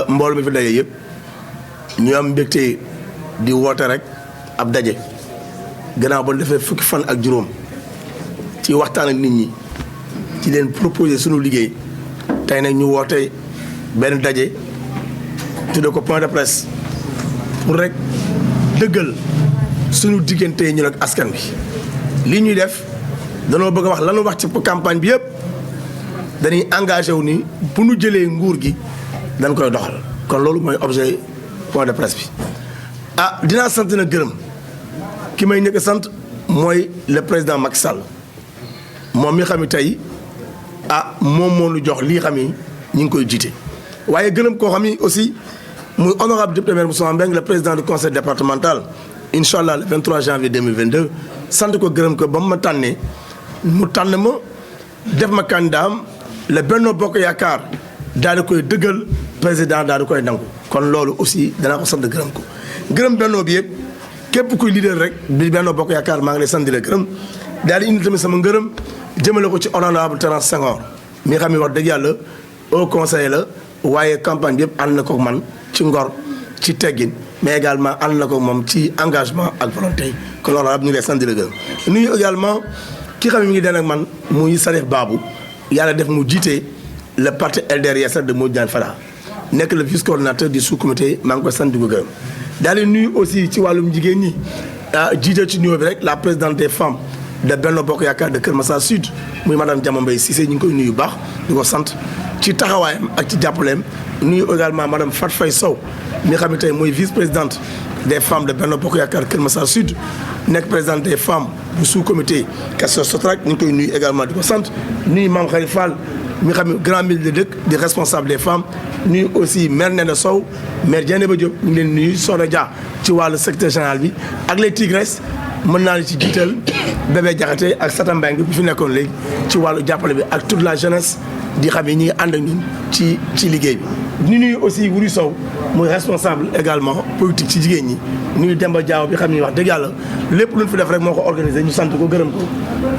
mbooloo mi fi daje yëpp ñu am mbégte di woote rek ab daje gannaaw ba defee fukki fan ak juróom ci waxtaan ak nit ñi ci leen proposer sunu liggéey tey nag ñu woote benn daje tudde ko point de presse pour rek dëggal sunu diggante ñu ak askan bi lii ñuy def danoo bëgg a wax lanu wax ci campagne bi yëpp dañuy engagé wu ni bu ñu jëlee nguur gi dañ koy doxal kon loolu mooy objet point de presse bi dinaa sant na gërëm ki may njëkk a sant mooy le président Macky Sall moom mi xam ne tey moom moo ñu jox lii xam ni ñu ngi koy jiite waaye gërëm koo xam ni aussi muy honorable député maire Moussa Mbengue le président du conseil départemental incha allah le 23 janvier 2022 sant ko gërëm ko ba mu ma tànnee mu tànn ma def ma candidat am le Benno Bokk Yaakaar daal di koy dëggal président daal di koy nangu kon loolu aussi danaa ko sant gërëm ko gërëm Benno bi yëpp képp kuy leader rek bi Benno Bokk Yaakaar maa ngi lay sant di la gërëm daal di indi tamit sama ngërëm jëmale ko ci honorable Thérence Senghor mi nga xam ne wax dëgg yàlla au conseil la waaye campagne bi yëpp ànd na ko man ci ngor ci teggin mais également ànd na ko moom ci engagement ak volonté kon honorable ñu ngi lay sant di la gërëm nuyu également ki xam ne mi ngi den ak man muy Salif Babou yàlla def mu jiite le parti LDR de Modou Diagne Fada nekk le vice coordinateur du sous-comité maa ngi koy sant di ko gërëm daal di nuyu aussi ci wàllum jigéen ñi jiite ci nuyoo bi rek la présidente des femmes de Benno Bokk Yaakaar de Kër Massar Sud muy madame Diama Mbaye Cissé ñu ngi koy nuyu baax di ko sant ci taxawaayam ak ci jàppaleem nuyu également madame Fat Faye Sow mi nga xam ne tey mooy vice présidente des femmes de Benno Bokk Yaakaar Kër Massar Sud nekk présidente des femmes bu sous-comité Castor Sotrac ñu ngi koy nuyu également di ko sant nuyu Mame Khary Fall mi nga xam ne grand mille de dëkk di responsable des femmes nuyu aussi maire Nene Sow maire Dieynaba Diop ñu ngi leen nuyu Soda Dia ci wàllu secrétaire général bi ak les tigresses mën naa ci jiital Bébé Diakhaté ak Sata Mbengue bi fi nekkoon léegi ci wàllu jàppale bi ak toute la jeunesse di xam ne ñi ngi ànd ak ñun ci liggéey bi ñu nuyu aussi Wuri Sow muy responsable également politique ci jigéen ñi nuyu Demba Diaw bi xam ne wax dëgg yàlla lépp lu ñu fi def rek moo ko organisé ñu sant ko gërëm ko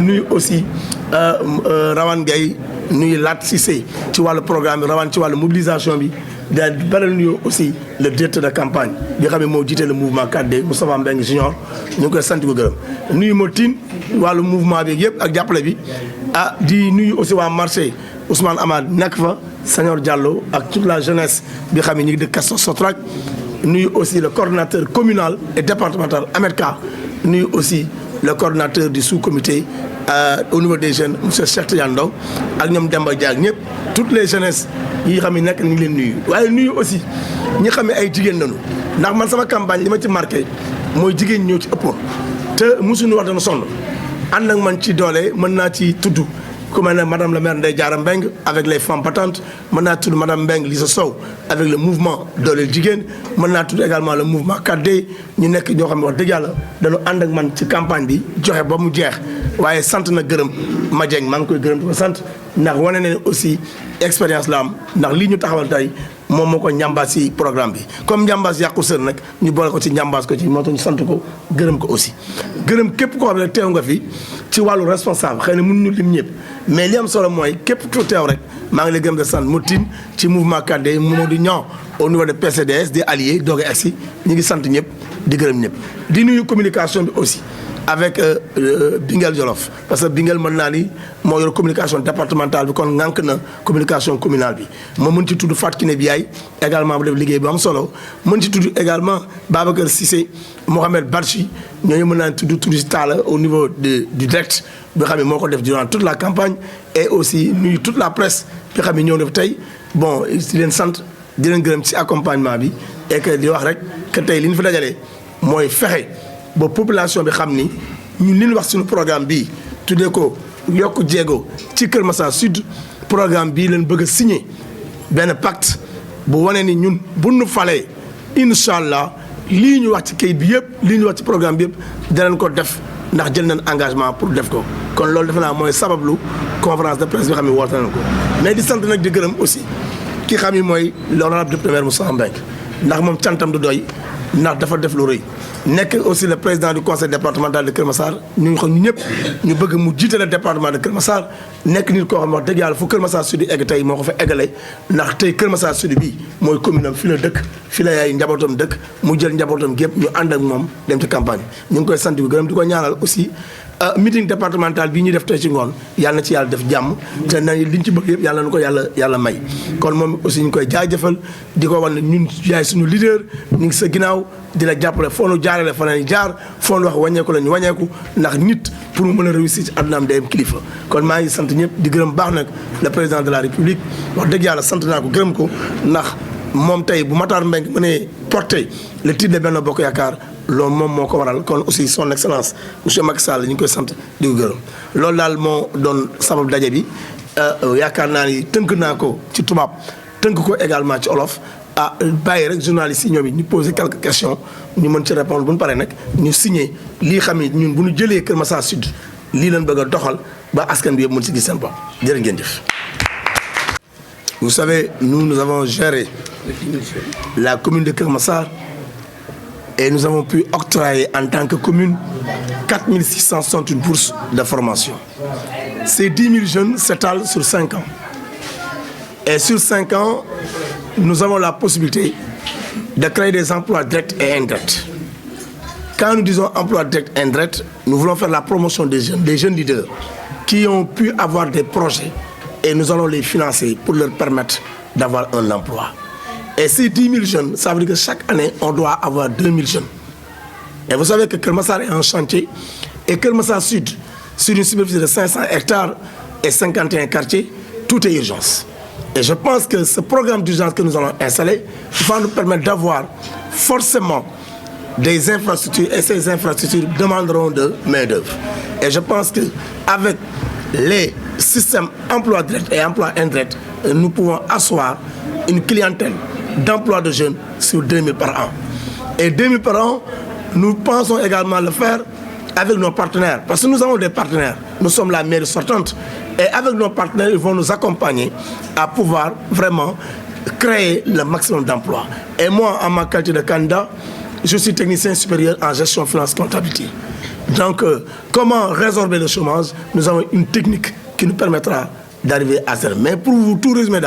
nuyu aussi Rawane Gueye nuyu Lat Cissé ci wàllu programme bi Rawane ci wàllu mobilisation bi daal di baral nuyu aussi le directeur de campagne bi xam ne moo jiite le mouvement 4D Moustapha Mbengue Junior ñu ngi koy sant ko gërëm nuyu Motine wàllu mouvement bi yëpp ak jàppale bi di nuyu aussi waa marché Ousmane Amad nekk fa Seigneur Diallo ak toute la jeunesse bi xam ne ñu ngi dëkk Castor Sotrac nuyu aussi le coordonnateur communal et départemental Ahmed Ka nuyu aussi le coordonnateur du sous-comité au niveau des jeunes monsieur Cheikh Tidiane Ndaw ak ñoom Demba Diak ñëpp toutes les jeunesses yi xam ne nekk ñu ngi leen nuyu waaye nuyu aussi ñi xam ne ay jigéen lañu ndax man sama campagne li ma ci marqué mooy jigéen ñi ñoo ci ëppoon te mosuñu wax dana sonn ànd ak man ci doole mën naa ci tudd ku mel ne madame la maire Ndeye Diarra Mbengue avec les femmes battantes mën naa tudd madame Mbengue Lissa Sow avec le mouvement dooleel jigéen mën naa tudd également le mouvement 4D ñu nekk ñoo xam ne wax dëgg yàlla dañu ànd ak man ci campagne bi joxe ba mu jeex waaye sant na gërëm ma Dieng maa ngi koy gërëm di ko sant ndax wane ne aussi expérience la am ndax lii ñu taxawal tey moom moo ko njàmbaas ci programme bi comme njàmbaas yàqu sër nag ñu boole ko ci njàmbaas ko ci moo tax ñu sant ko gërëm ko aussi gërëm képp koo xam ne teew nga fi ci wàllu responsable xëy na mën ñu lim ñëpp mais li am solo mooy képp ku teew rek maa ngi lay gërëm de sant Motine ci mouvement 4D Mamadou Niang au niveau de PCDS des alliés doog a agsi ñu ngi sant ñëpp di gërëm ñëpp di nuyu communication bi aussi avec Bingel Jolof parce que Bingel mën naa ni moo yor communication départementale bi kon ngànk na communication communale bi ma mën ci tudd Fatou Kiné Biaye également bu def liggéey bu am solo mën ci tudd également Babacar Cissé Mohamed Barchi ñooñu mën naa tudd ci Talla au niveau du direct bi xam ne moo ko def durant toute la campagne et aussi nuyu toute la presse bi xam ne ñëw def tey bon di leen sant di leen gërëm ci accompagnement bi et que di wax rek que tey li ñu fi dajalee mooy fexe ba population bi xam ni ñun li ñu wax suñu programme bii tuddee ko yokk jéego ci Kër Massar Sud programme bii leen bëgg a signé benn pacte bu wane ni ñun bu nu falee incha allah lii ñu wax ci kayit bi yëpp lii ñu wax ci programme bi yëpp danañ ko def ndax jël nañ engagement pour def ko kon loolu defe naa mooy sabablu conférence de presse bi xam ne woote nañ ko mais di sant nag di gërëm aussi ki xam ni mooy l'honorable député maire Moussa Mbengue ndax moom cantam du doy ndax dafa def lu rëy nekk aussi le président du conseil départemental de Kër Massar ñu xam ñu ñëpp ñu bëgg mu jiite le département de Kër Massar nekk nit koo xam wax dëgg yàlla fu Kër Massar Sud egg tey moo ko fa eggale ndax tey Kër Massar Sud bii mooy commune am fi la dëkk fi la yaay njabootam dëkk mu jël njabootam gépp ñu ànd ak moom dem ci campagne ñu ngi koy sant bu gërëm di ko ñaanal aussi meeting départemental bii ñuy def tey ci ngoon yàlla na ci yàlla def jàmm te nañ liñ ci bëgg yëpp yàlla na ko yàlla may kon moom aussi ñu ngi koy jaajëfal di ko wan ne ñun yaay suñu leader ñu ngi sa ginnaaw di la jàppale foo nu jaarale fa nañu jaar foo nu wax wàññeeku la ñu wàññeeku ndax nit pour mu mën a réussir ci àddunaam day am kilifa kon maa ngi sant ñëpp di gërëm baax nag le président de la république wax dëgg yàlla sant naa ko gërëm ko ndax moom tey bu Matar Mbengue mënee porter le titre de Benno Bokk Yaakaar loolu moom moo ko waral kon aussi son excellence monsieur Macky Sall ñu ngi koy sant di ko gërëm loolu daal moo doon sabab daje bi yaakaar naa ni tënk naa ko ci tubaab tënk ko également ci olof bàyyi rek journalistes yi ñoom it ñu poser quelques questions ñu mën ci répondre bu ñu paree nag ñu signé lii xam ne ñun bu ñu jëlee Kër Massar Sud lii lañ bëgg a doxal ba askan bi yëpp mën ci gis seen bopp jërë ngeen jëf. Vous savez, nous avons géré la commune de Kër Massar et nous avons pu octroyer en tant que commune 4661 bourses de formation. Ces 10 000 jeunes s'étalent sur 5 ans. Et sur 5 ans, nous avons la possibilité de créer des emplois directs et indirects. Quand nous disons emplois directs et indirects, nous voulons faire la promotion des jeunes leaders qui ont pu avoir des projets et nous allons les financer pour leur permettre d'avoir un emploi. Et ces 10 000 jeunes, ça veut dire que chaque année, on doit avoir 2 000 jeunes. Et vous savez que Kër Massar est en chantier et Kër Massar Sud, sur une superficie de 500 hectares et 51 quartiers, tout est urgence. Et je pense que ce programme d'urgence que nous allons installer va nous permettre d'avoir forcément des infrastructures et ces infrastructures demanderont de main-d'œuvre. Et je pense qu'avec les systèmes emploi direct et emploi indirect, nous pouvons asseoir une clientèle d'emploi de jeunes sur 2 000 par an. Et 2 000 par an, nous pensons également le faire avec nos partenaires. Parce que nous avons des partenaires. Nous sommes la mairie sortante. Et avec nos partenaires, ils vont nous accompagner à pouvoir vraiment créer le maximum d'emplois. Et moi, en ma qualité de candidat, je suis technicien supérieur en gestion, finance, comptabilité. Donc, comment résorber le chômage? Nous avons une technique qui nous permettra d'arriver à ça. Mais pour vous tout résumer,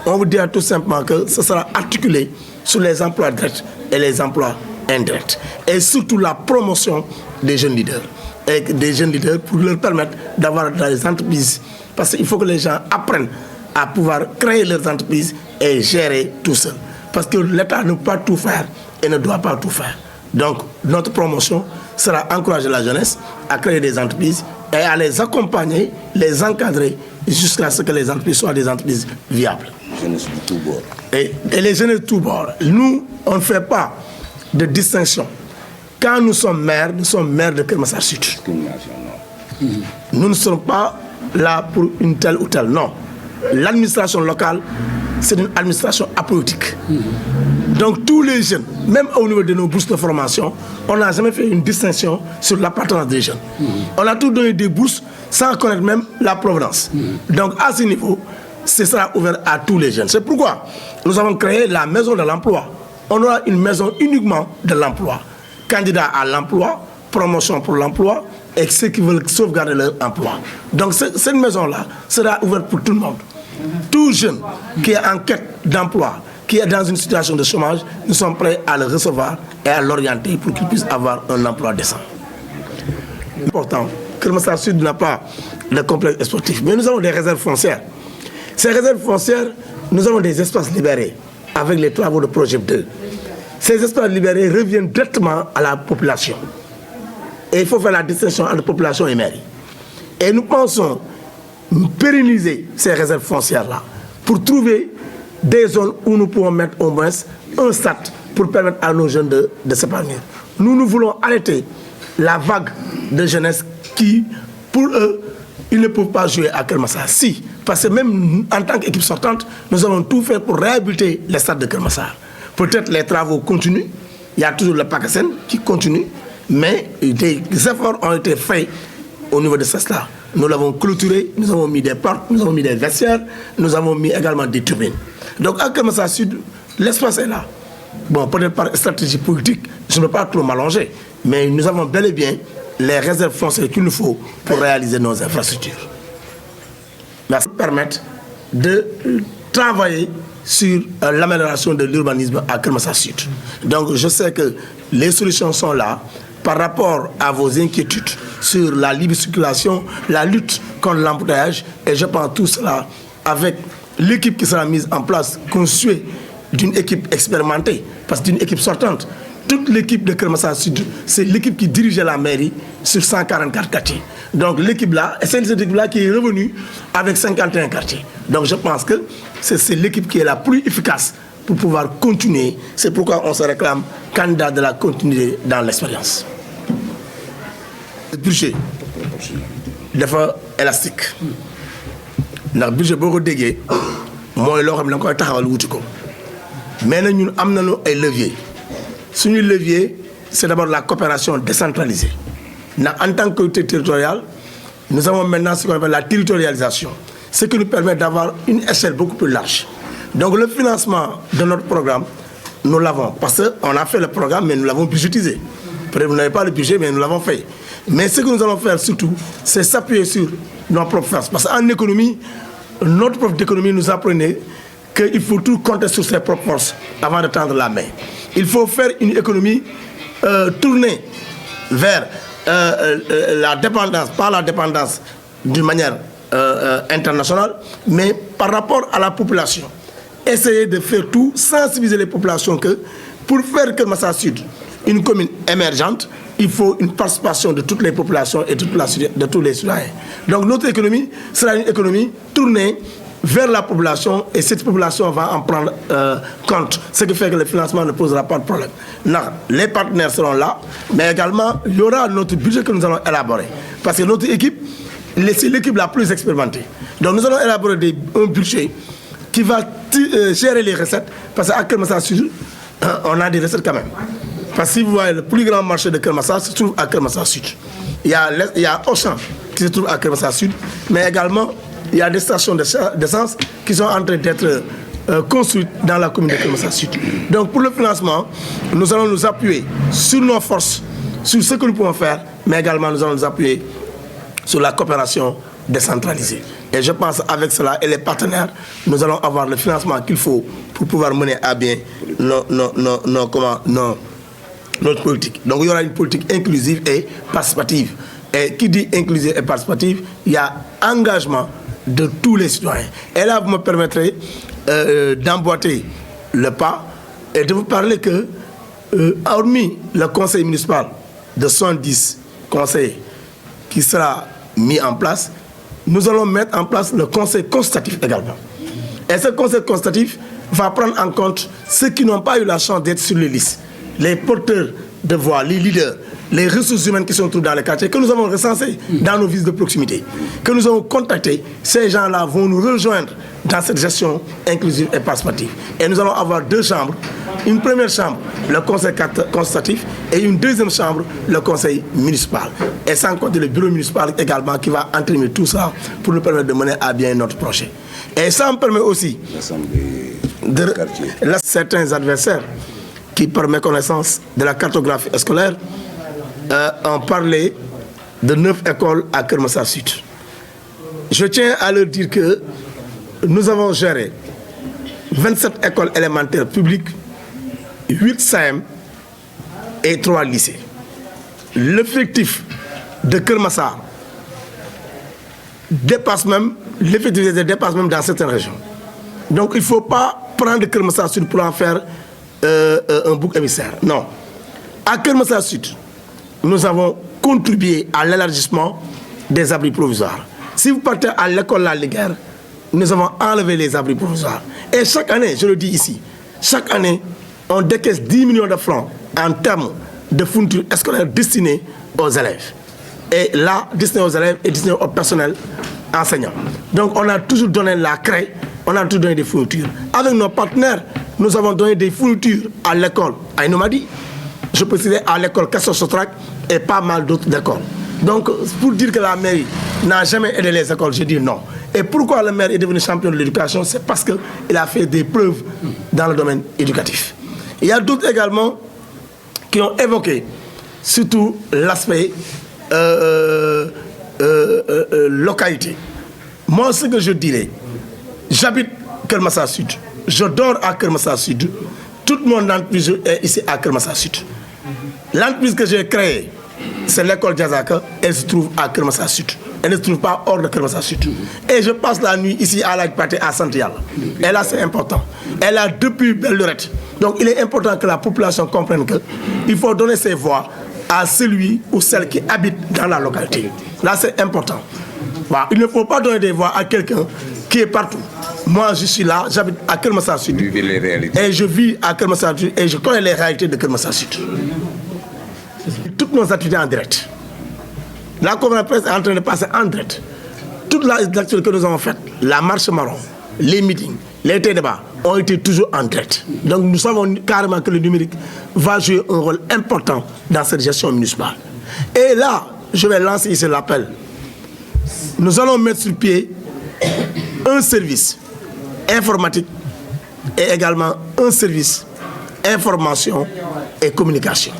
on vous dit tout simplement que ce sera articulé sur les emplois directs et les emplois indirects. Et surtout la promotion des jeunes leaders. Et des jeunes leaders pour leur permettre d'avoir des entreprises. Parce qu'il faut que les gens apprennent à pouvoir créer leurs entreprises et gérer tout seul. Parce que l'État ne peut pas tout faire et ne doit pas tout faire. Donc, notre promotion sera encourager la jeunesse à créer des entreprises et à les accompagner, les encadrer jusqu'à ce que les entreprises soient des entreprises viables. Jeunesse de tout bord. Et les jeunes de tout bord. Nous, on ne fait pas de distinction. Quand nous sommes maires de Kër Massar Sud. Nous ne sommes pas là pour une telle ou telle, non. L'administration locale, c'est une administration apolitique. Donc tous les jeunes, même au niveau de nos bourses de formation, on n'a jamais fait une distinction sur l'appartenance des jeunes. On a tous donné des bourses sans connaître même la provenance. Donc à ce niveau, ce sera ouvert à tous les jeunes. C'est pourquoi nous avons créé la maison de l'emploi. On aura une maison uniquement de l'emploi. Candidats à l'emploi, promotion pour l'emploi et ceux qui veulent sauvegarder leur emploi. Donc cette maison-là sera ouverte pour tout le monde. Tout jeune qui est en quête d'emploi, qui est dans une situation de chômage, nous sommes prêts à le recevoir et à l'orienter pour qu'il puisse avoir un emploi décent. Important, Kër Massar Sud n'a pas de complexe sportif, mais nous avons des réserves foncières. Ces réserves foncières, nous avons des espaces libérés avec les travaux de projet 2. Ces espaces libérés reviennent directement à la population. Et il faut faire la distinction entre population et mairie. Et nous pensons pérenniser ces réserves foncières-là pour trouver des zones où nous pouvons mettre au moins un stade pour permettre à nos jeunes de s'épanouir. Nous voulons arrêter la vague de jeunesse qui, pour eux, ils ne peuvent pas jouer à Kër Massar. Si, parce que même en tant qu'équipe sortante, nous allons tout faire pour réhabiliter les stades de Kër Massar. Peut-être les travaux continuent, il y a toujours le PACASEN qui continue, mais des efforts ont été faits au niveau de ce stade. Nous l'avons clôturé, nous avons mis des portes, nous avons mis des vestiaires, nous avons mis également des turbines. Donc à Kër Massar Sud, l'espace est là. Bon, peut-être par stratégie politique, je ne peux pas trop m'allonger, mais nous avons bel et bien les réserves foncières qu'il nous faut pour réaliser nos infrastructures. Ça permet de travailler sur l'amélioration de l'urbanisme à Keur Massar Sud. Donc je sais que les solutions sont là par rapport à vos inquiétudes sur la libre circulation, la lutte contre l'embouteillage, et je pense tout cela avec l'équipe qui sera mise en place, constituée d'une équipe expérimentée, parce que d'une équipe sortante. Toute l'équipe de Keur Massar Sud, c'est l'équipe qui dirigeait la mairie sur 144 quartiers. Donc l'équipe là, c'est cette équipe là qui est revenue avec 51 quartiers. Donc je pense que c'est l'équipe qui est la plus efficace pour pouvoir continuer. C'est pourquoi on se réclame candidat de la continuité dans l'expérience. Le budget dafa élastique. Le budget boo ko déggee mooy loo xam ne da nga koy taxawal wuti ko mais nag ñun am nañu ay leviers. Suñu levier, c'est d'abord la coopération décentralisée. En tant que territorial, nous avons maintenant ce qu'on appelle la territorialisation, ce qui nous permet d'avoir une échelle beaucoup plus large. Donc le financement de notre programme, nous l'avons, parce qu'on a fait le programme, mais nous l'avons budgétisé. Peut-être vous n'avez pas le budget, mais nous l'avons fait. Mais ce que nous allons faire surtout, c'est s'appuyer sur nos propres forces. Parce qu'en économie, notre prof d'économie nous apprenait qu'il faut tout compter sur ses propres forces avant de tendre la main. Il faut faire une économie tournée vers la dépendance, pas la dépendance d'une manière internationale, mais par rapport à la population. Essayer de faire tout, sensibiliser les populations que pour faire Keur Massar Sud une commune émergente, il faut une participation de toutes les populations et de tous les citoyens. Donc notre économie sera une économie tournée vers la population, et cette population va en prendre compte. Ce qui fait que le financement ne posera pas de problème. Non, les partenaires seront là, mais également, il y aura notre budget que nous allons élaborer. Parce que notre équipe, c'est l'équipe la plus expérimentée. Donc nous allons élaborer un budget qui va gérer les recettes, parce qu'à Keur Massar Sud, on a des recettes quand même. Parce que si vous voyez, le plus grand marché de Keur Massar se trouve à Keur Massar Sud. Il y a Auchan qui se trouve à Keur Massar Sud, mais également, il y a des stations d'essence qui sont en train d'être construites dans la commune de Keur Massar Sud. Donc pour le financement, nous allons nous appuyer sur nos forces, sur ce que nous pouvons faire, mais également nous allons nous appuyer sur la coopération décentralisée. Et je pense qu'avec cela et les partenaires, nous allons avoir le financement qu'il faut pour pouvoir mener à bien notre politique. Donc il y aura une politique inclusive et participative. Et qui dit inclusive et participative, il y a engagement de tous les citoyens. Et là, vous me permettrez d'emboîter le pas et de vous parler que, hormis le conseil municipal de 70 conseillers qui sera mis en place, nous allons mettre en place le conseil consultatif également. Et ce conseil consultatif va prendre en compte ceux qui n'ont pas eu la chance d'être sur les listes, les porteurs de voix, les leaders, les ressources humaines qui sont trouvées dans les quartiers, que nous avons recensés dans nos visites de proximité, que nous avons contactés. Ces gens-là vont nous rejoindre dans cette gestion inclusive et participative. Et nous allons avoir deux chambres. Une première chambre, le conseil consultatif, et une deuxième chambre, le conseil municipal. Et sans compter le bureau municipal également qui va entraîner tout ça pour nous permettre de mener à bien notre projet. Et ça me permet aussi de certains adversaires qui, par méconnaissance de la cartographie scolaire, ont parlé de 9 écoles à Keur Massar Sud. Je tiens à leur dire que nous avons géré 27 écoles élémentaires publiques, 8 CEM et 3 lycées. L'effectif de Keur Massar dépasse même, l'effectif dépasse même dans certaines régions. Donc il ne faut pas prendre Keur Massar Sud pour en faire un bouc émissaire. Non. À Keur Massar Sud, nous avons contribué à l'élargissement des abris provisoires. Si vous partez à l'école La Liguerre, nous avons enlevé les abris provisoires. Et chaque année, je le dis ici, chaque année, on décaisse 10 millions de francs en termes de fournitures scolaires destinées aux élèves. Et là, destinées aux élèves et destinées au personnel enseignant. Donc on a toujours donné la craie, on a toujours donné des fournitures. Avec nos partenaires, nous avons donné des fournitures à l'école Aïno Madi, je peux citer à l'école Castor Sotrac et pas mal d'autres écoles. Donc pour dire que la mairie n'a jamais aidé les écoles, je dis non. Et pourquoi le maire est devenu champion de l'éducation? C'est parce qu'il a fait des preuves dans le domaine éducatif. Il y a d'autres également qui ont évoqué surtout l'aspect localité. Moi, ce que je dirais, j'habite Keur Massar Sud, je dors à Keur Massar Sud, toute mon entreprise est ici à Keur Massar Sud. L'entreprise que j'ai créée, c'est l'école Diazaka, elle se trouve à Keur Massar Sud. Elle ne se trouve pas hors de Keur Massar Sud. Et je passe la nuit ici à la Pathé à Santiago. Et là, c'est important. Elle a depuis belle lurette. Donc, il est important que la population comprenne qu'il faut donner ses voix à celui ou celle qui habite dans la localité. Là, c'est important. Voilà. Il ne faut pas donner des voix à quelqu'un qui est partout. Moi, je suis là, j'habite à Keur Massar Sud. Et je vis à Keur Massar Sud et je connais les réalités de Keur Massar Sud. Toutes nos activités en direct. La conférence de presse est en train de passer en direct. Toutes les activités que nous avons faites, la marche marron, les meetings, les débats, ont été toujours en direct. Donc nous savons carrément que le numérique va jouer un rôle important dans cette gestion municipale. Et là, je vais lancer ici l'appel. Nous allons mettre sur pied un service informatique et également un service information et communication.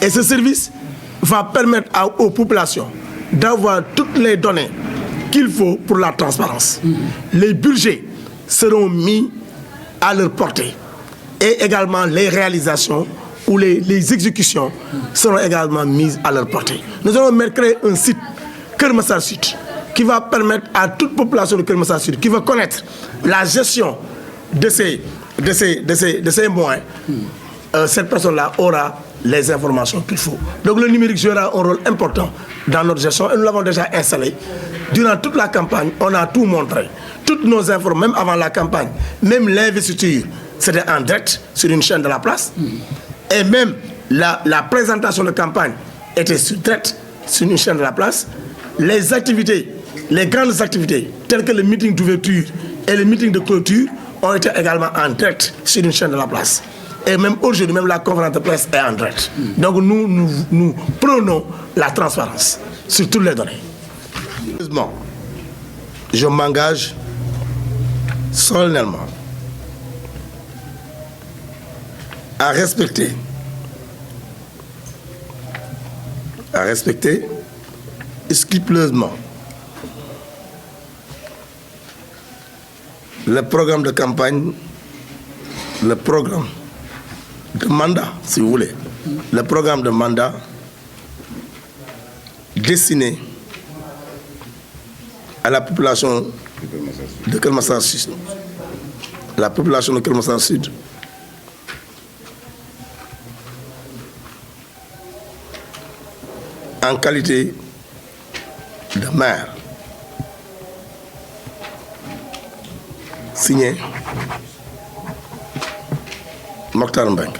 Et ce service va permettre aux populations d'avoir toutes les données qu'il faut pour la transparence. Les budgets seront mis à leur portée. Et également les réalisations ou les exécutions seront également mises à leur portée. Nous allons créer un site Keur Massar Sud qui va permettre à toute population de Keur Massar Sud qui veut connaître la gestion de ces moyens, cette personne-là aura les informations qu'il faut. Donc le numérique jouera un rôle important dans notre gestion et nous l'avons déjà installé. Durant toute la campagne, on a tout montré. Toutes nos informations, même avant la campagne, même l'investiture, c'était en direct sur une chaîne de la place. Et même la présentation de campagne était sur direct sur une chaîne de la place. Les activités, les grandes activités, telles que le meeting d'ouverture et le meeting de clôture, ont été également en direct sur une chaîne de la place. Et même aujourd'hui, même la conférence de presse est en direct. Donc nous prenons la transparence sur toutes les données. Je m'engage solennellement à respecter scrupuleusement le programme de campagne, le programme de mandat, si vous voulez, le programme de mandat destiné à la population de Keur Massar Sud. La population de Keur Massar Sud en qualité de maire. Signé Mokhtar Mbengue.